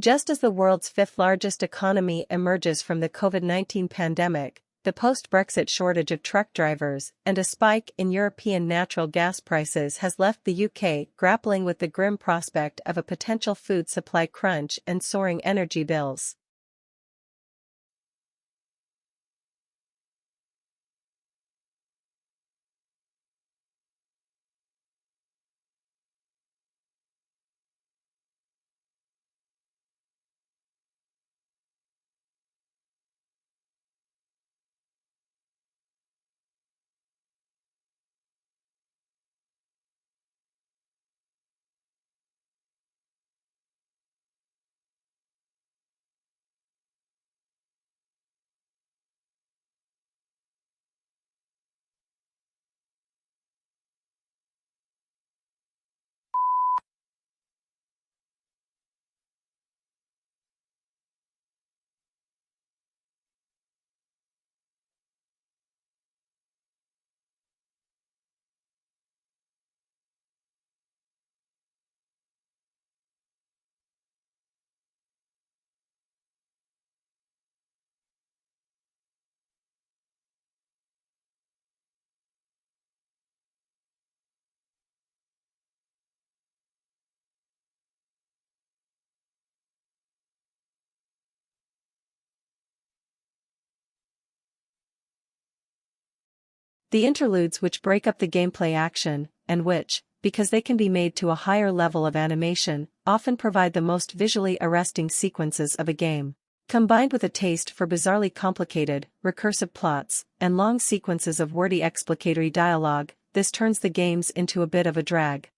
Just as the world's fifth-largest economy emerges from the COVID-19 pandemic, the post-Brexit shortage of truck drivers and a spike in European natural gas prices has left the UK grappling with the grim prospect of a potential food supply crunch and soaring energy bills. The interludes which break up the gameplay action, and which, because they can be made to a higher level of animation, often provide the most visually arresting sequences of a game. Combined with a taste for bizarrely complicated, recursive plots, and long sequences of wordy explicatory dialogue, this turns the games into a bit of a drag.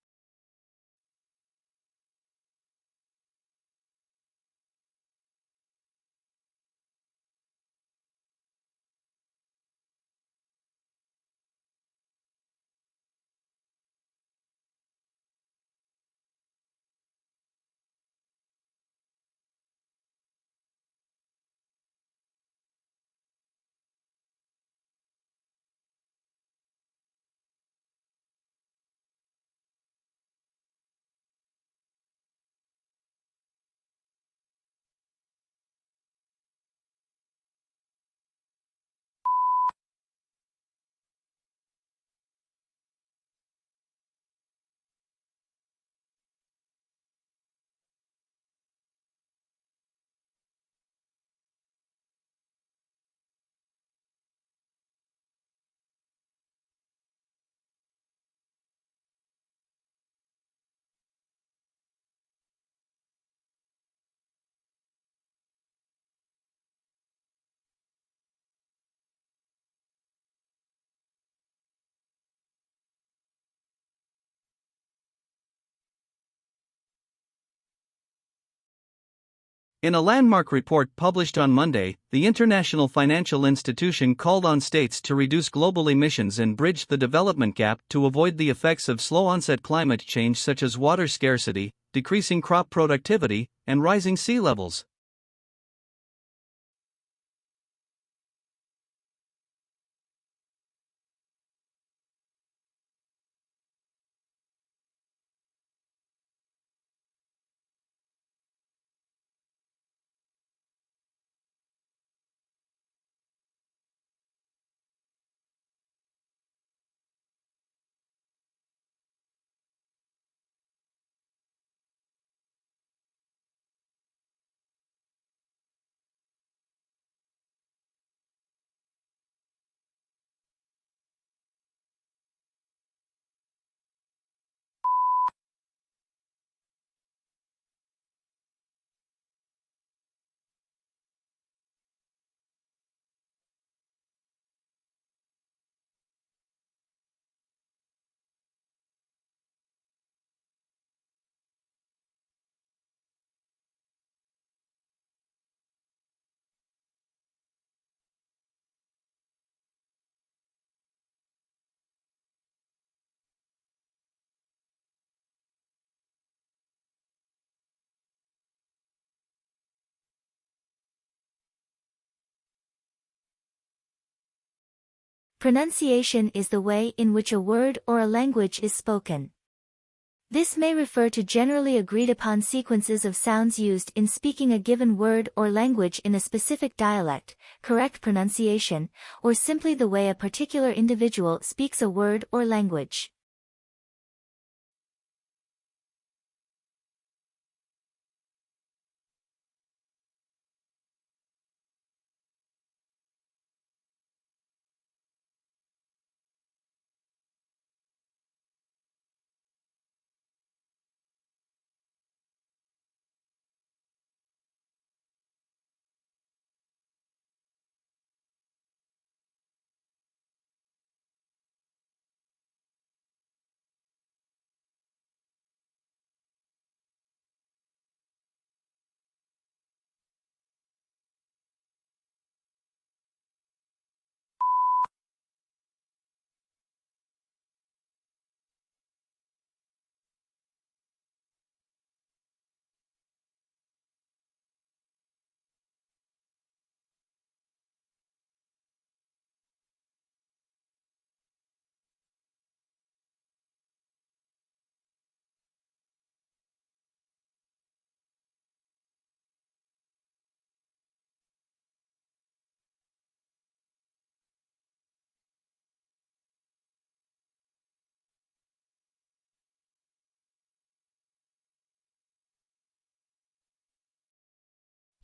In a landmark report published on Monday, the International Financial Institution called on states to reduce global emissions and bridge the development gap to avoid the effects of slow-onset climate change such as water scarcity, decreasing crop productivity, and rising sea levels. Pronunciation is the way in which a word or a language is spoken. This may refer to generally agreed upon sequences of sounds used in speaking a given word or language in a specific dialect, correct pronunciation, or simply the way a particular individual speaks a word or language.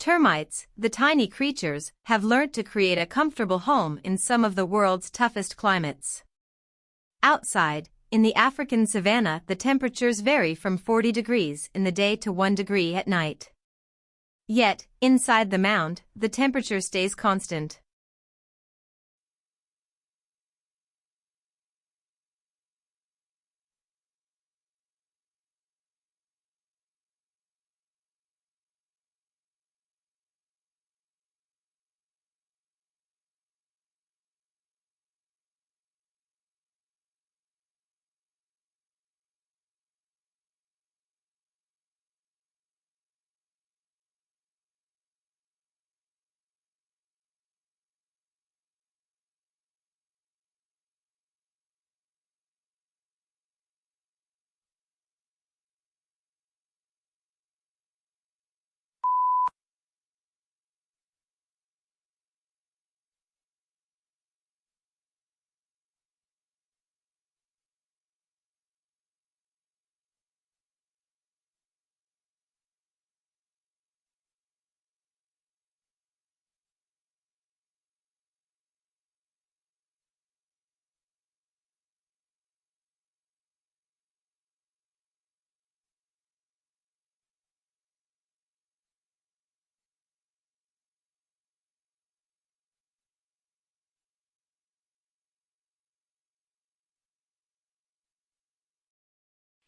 Termites, the tiny creatures, have learnt to create a comfortable home in some of the world's toughest climates. Outside, in the African savanna, the temperatures vary from 40 degrees in the day to 1 degree at night. Yet, inside the mound, the temperature stays constant.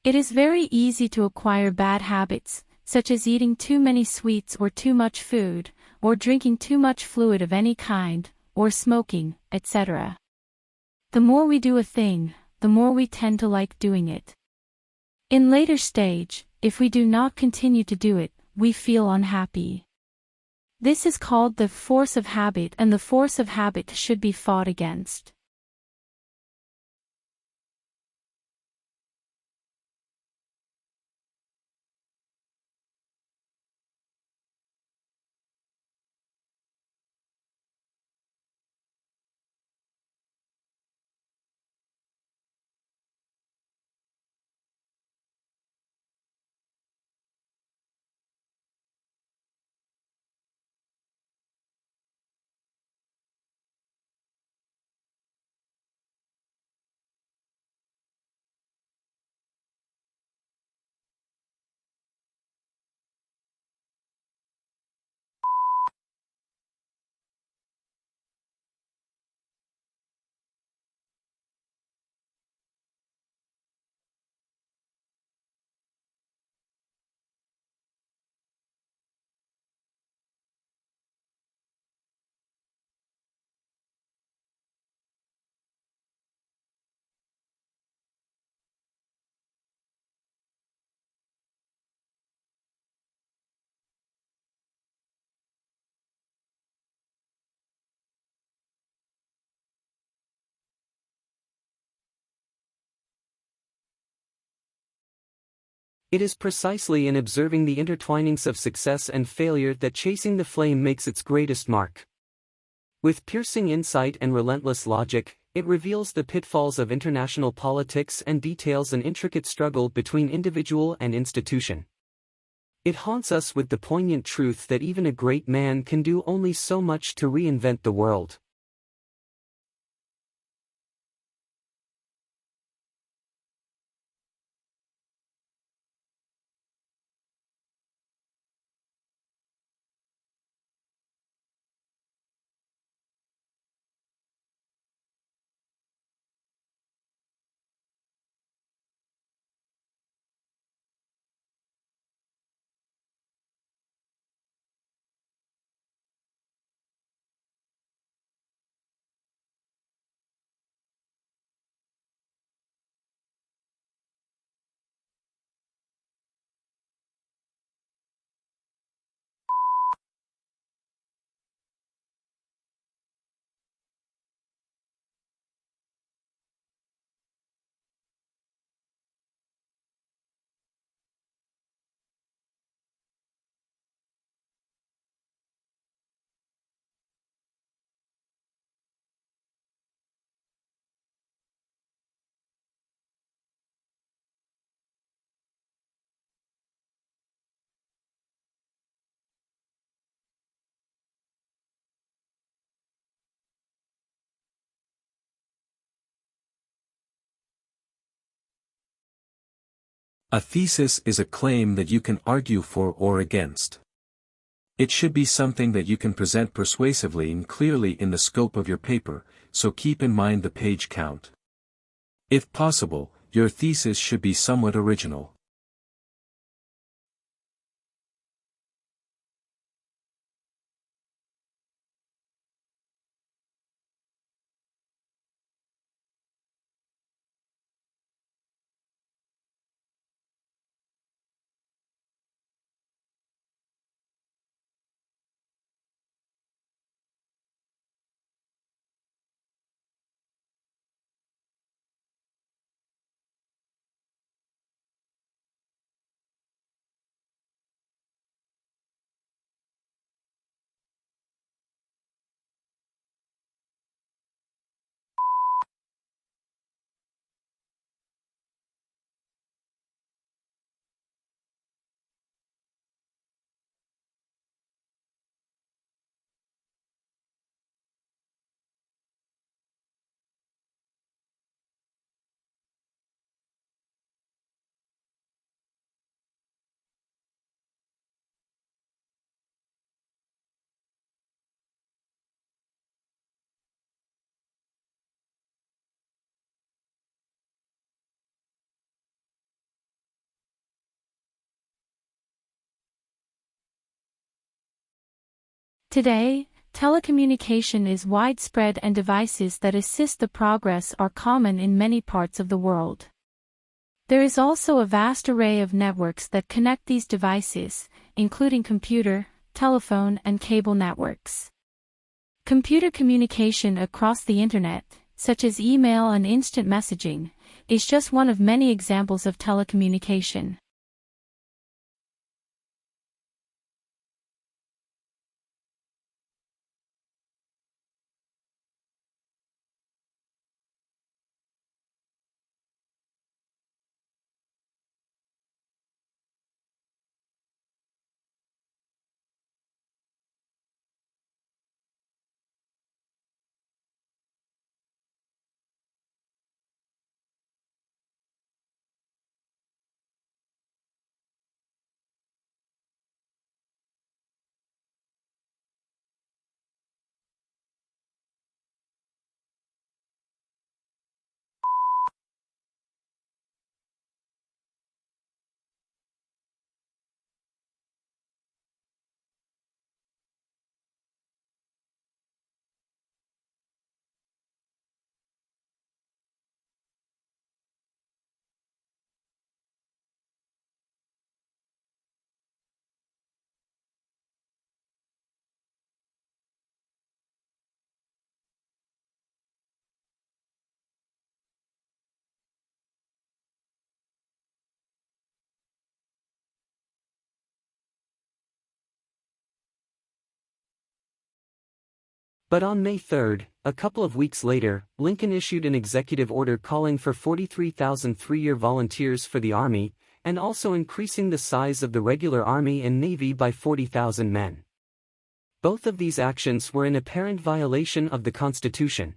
It is very easy to acquire bad habits, such as eating too many sweets or too much food, or drinking too much fluid of any kind, or smoking, etc. The more we do a thing, the more we tend to like doing it. In later stage, if we do not continue to do it, we feel unhappy. This is called the force of habit, and the force of habit should be fought against. It is precisely in observing the intertwinings of success and failure that Chasing the Flame makes its greatest mark. With piercing insight and relentless logic, it reveals the pitfalls of international politics and details an intricate struggle between individual and institution. It haunts us with the poignant truth that even a great man can do only so much to reinvent the world. A thesis is a claim that you can argue for or against. It should be something that you can present persuasively and clearly in the scope of your paper, so keep in mind the page count. If possible, your thesis should be somewhat original. Today, telecommunication is widespread and devices that assist the progress are common in many parts of the world. There is also a vast array of networks that connect these devices, including computer, telephone, and cable networks. Computer communication across the Internet, such as email and instant messaging, is just one of many examples of telecommunication. But on May 3, a couple of weeks later, Lincoln issued an executive order calling for 43,000 three-year volunteers for the Army, and also increasing the size of the regular Army and Navy by 40,000 men. Both of these actions were in apparent violation of the Constitution.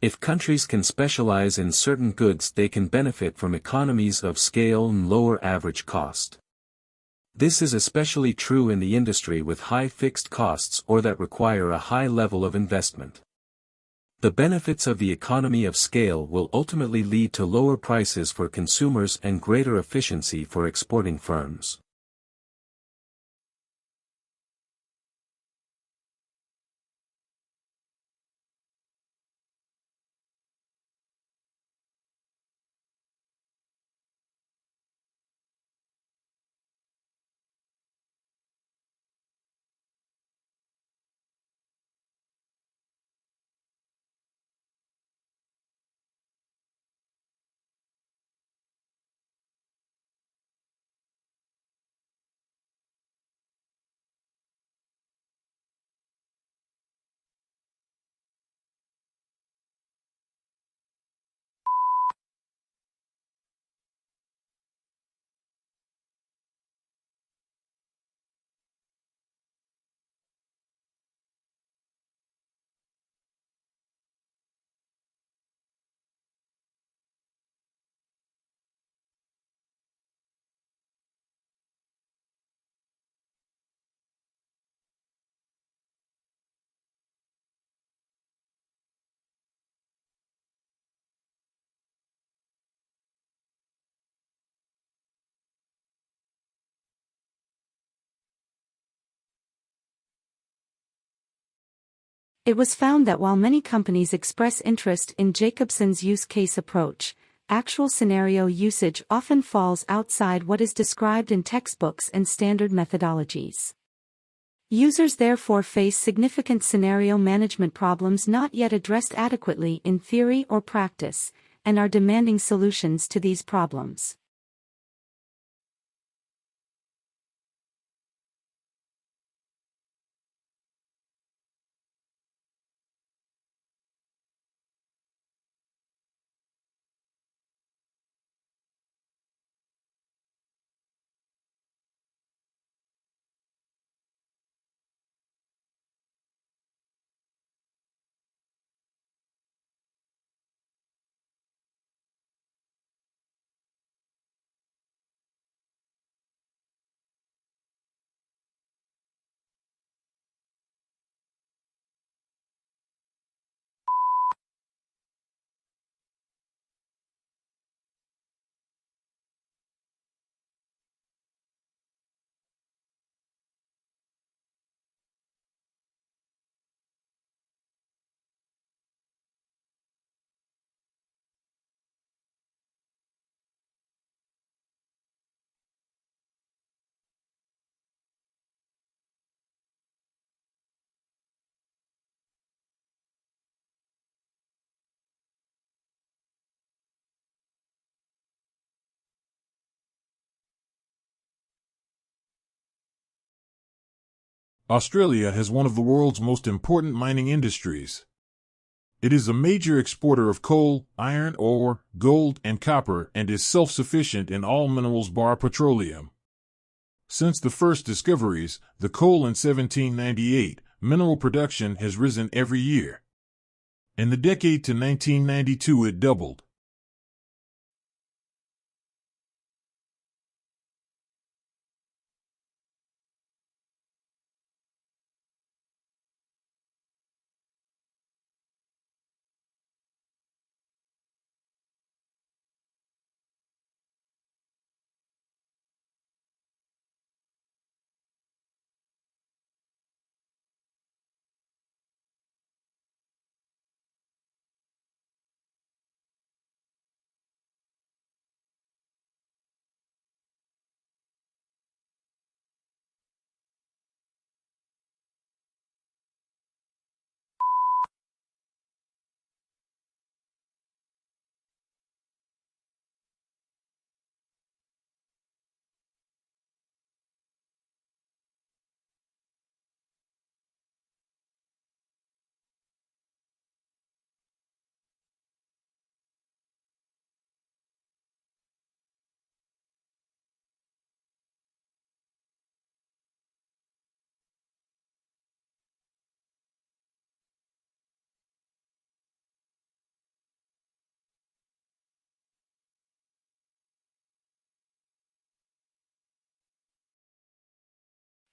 If countries can specialize in certain goods, they can benefit from economies of scale and lower average cost. This is especially true in the industry with high fixed costs or that require a high level of investment. The benefits of the economy of scale will ultimately lead to lower prices for consumers and greater efficiency for exporting firms. It was found that while many companies express interest in Jacobson's use case approach, actual scenario usage often falls outside what is described in textbooks and standard methodologies. Users therefore face significant scenario management problems not yet addressed adequately in theory or practice, and are demanding solutions to these problems. Australia has one of the world's most important mining industries. It is a major exporter of coal, iron ore, gold, and copper, and is self-sufficient in all minerals bar petroleum. Since the first discoveries, the coal in 1798, mineral production has risen every year. In the decade to 1992 it doubled.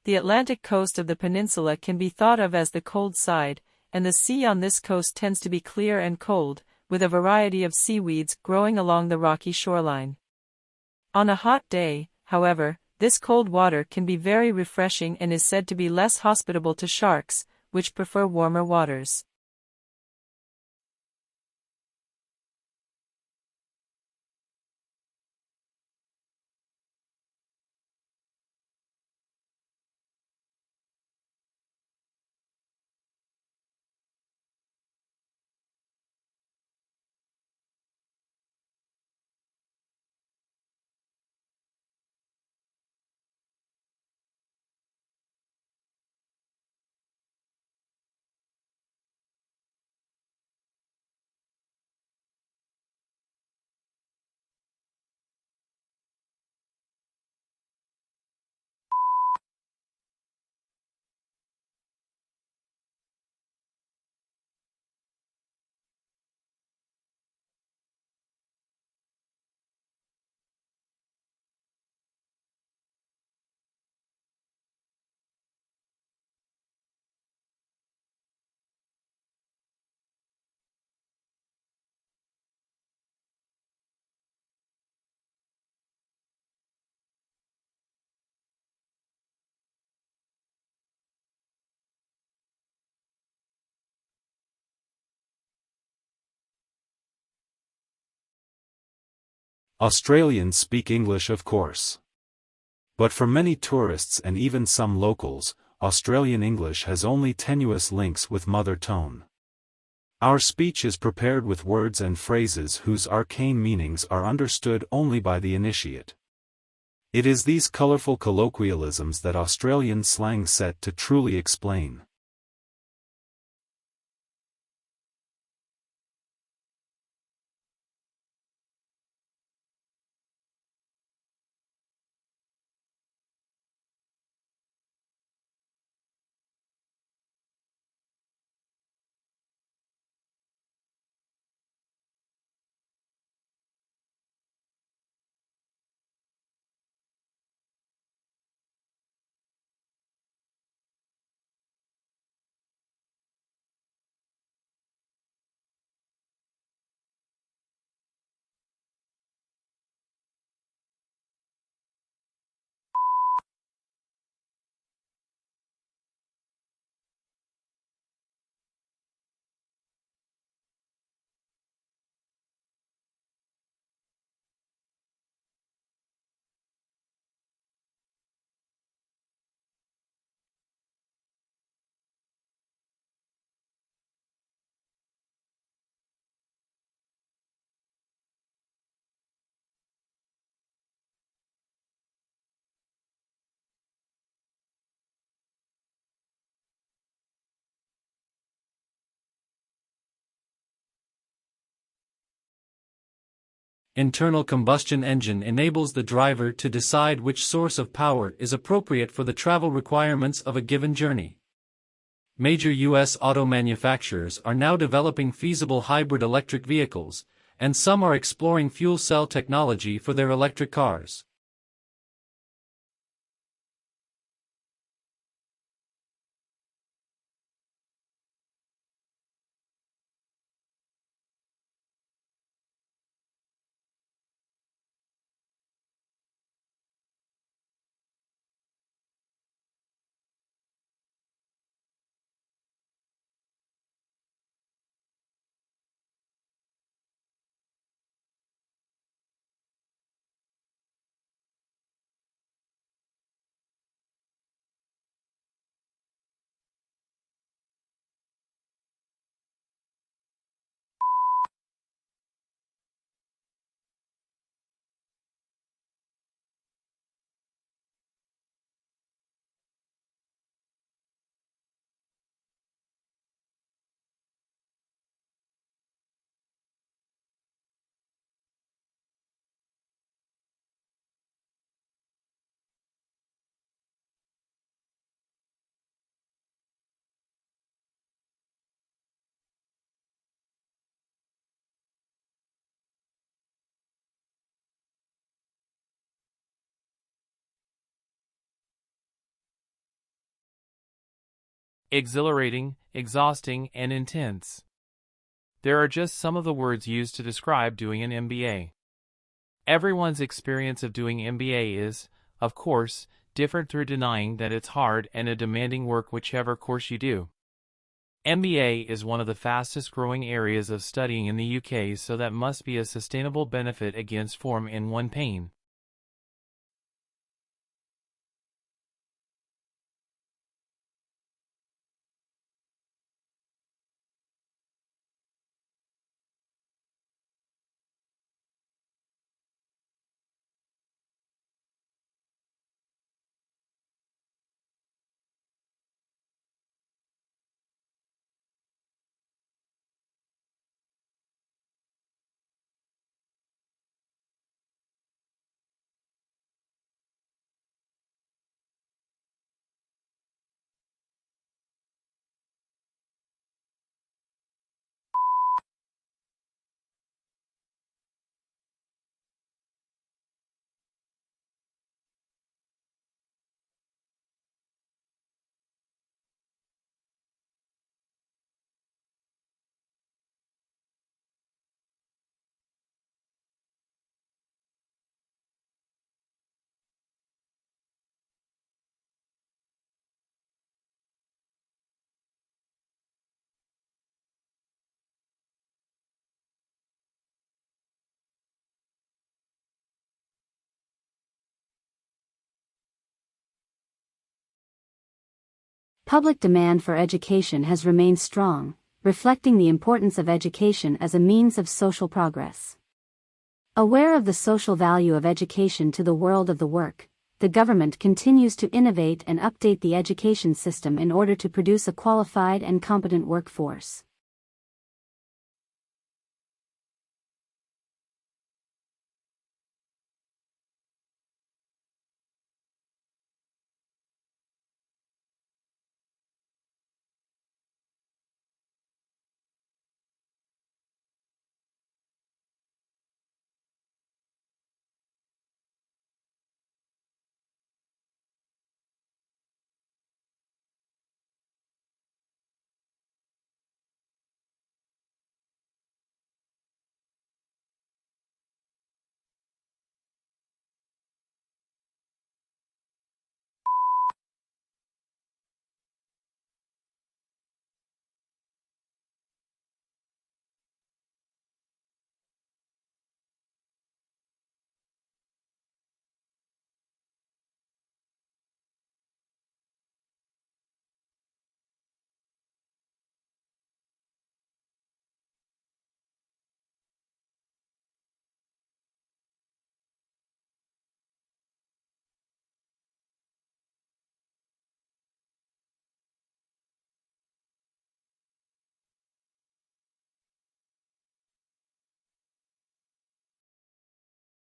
The Atlantic coast of the peninsula can be thought of as the cold side, and the sea on this coast tends to be clear and cold, with a variety of seaweeds growing along the rocky shoreline. On a hot day, however, this cold water can be very refreshing and is said to be less hospitable to sharks, which prefer warmer waters. Australians speak English, of course. But for many tourists and even some locals, Australian English has only tenuous links with mother tongue. Our speech is prepared with words and phrases whose arcane meanings are understood only by the initiate. It is these colorful colloquialisms that Australian slang set to truly explain. Internal combustion engine enables the driver to decide which source of power is appropriate for the travel requirements of a given journey. Major U.S. auto manufacturers are now developing feasible hybrid electric vehicles, and some are exploring fuel cell technology for their electric cars. Exhilarating, exhausting, and intense. There are just some of the words used to describe doing an MBA. Everyone's experience of doing MBA is, of course, different through denying that it's hard and a demanding work whichever course you do. MBA is one of the fastest growing areas of studying in the UK, so that must be a sustainable benefit against form in one pain. Public demand for education has remained strong, reflecting the importance of education as a means of social progress. Aware of the social value of education to the world of the work, the government continues to innovate and update the education system in order to produce a qualified and competent workforce.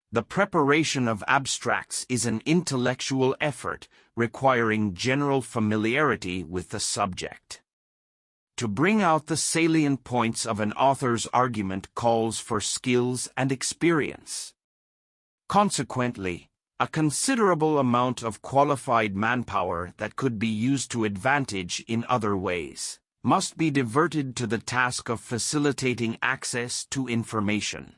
The preparation of abstracts is an intellectual effort requiring general familiarity with the subject. To bring out the salient points of an author's argument calls for skills and experience. Consequently, a considerable amount of qualified manpower that could be used to advantage in other ways must be diverted to the task of facilitating access to information.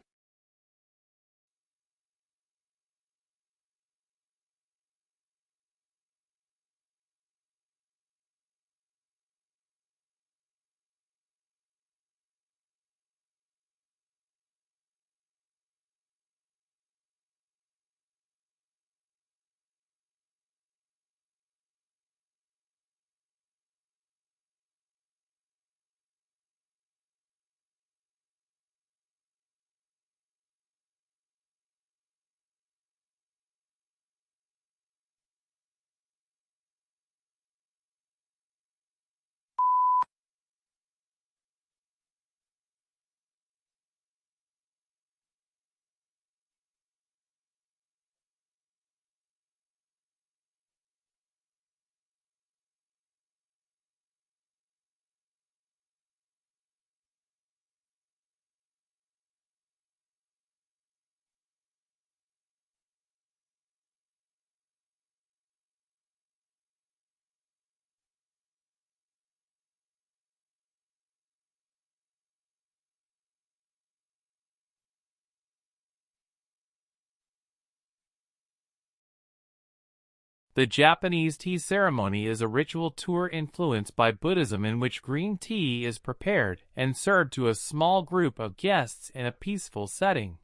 The Japanese tea ceremony is a ritual tour influenced by Buddhism in which green tea is prepared and served to a small group of guests in a peaceful setting.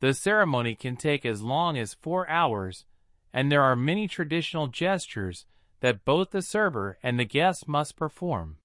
The ceremony can take as long as 4 hours, and there are many traditional gestures that both the server and the guest must perform.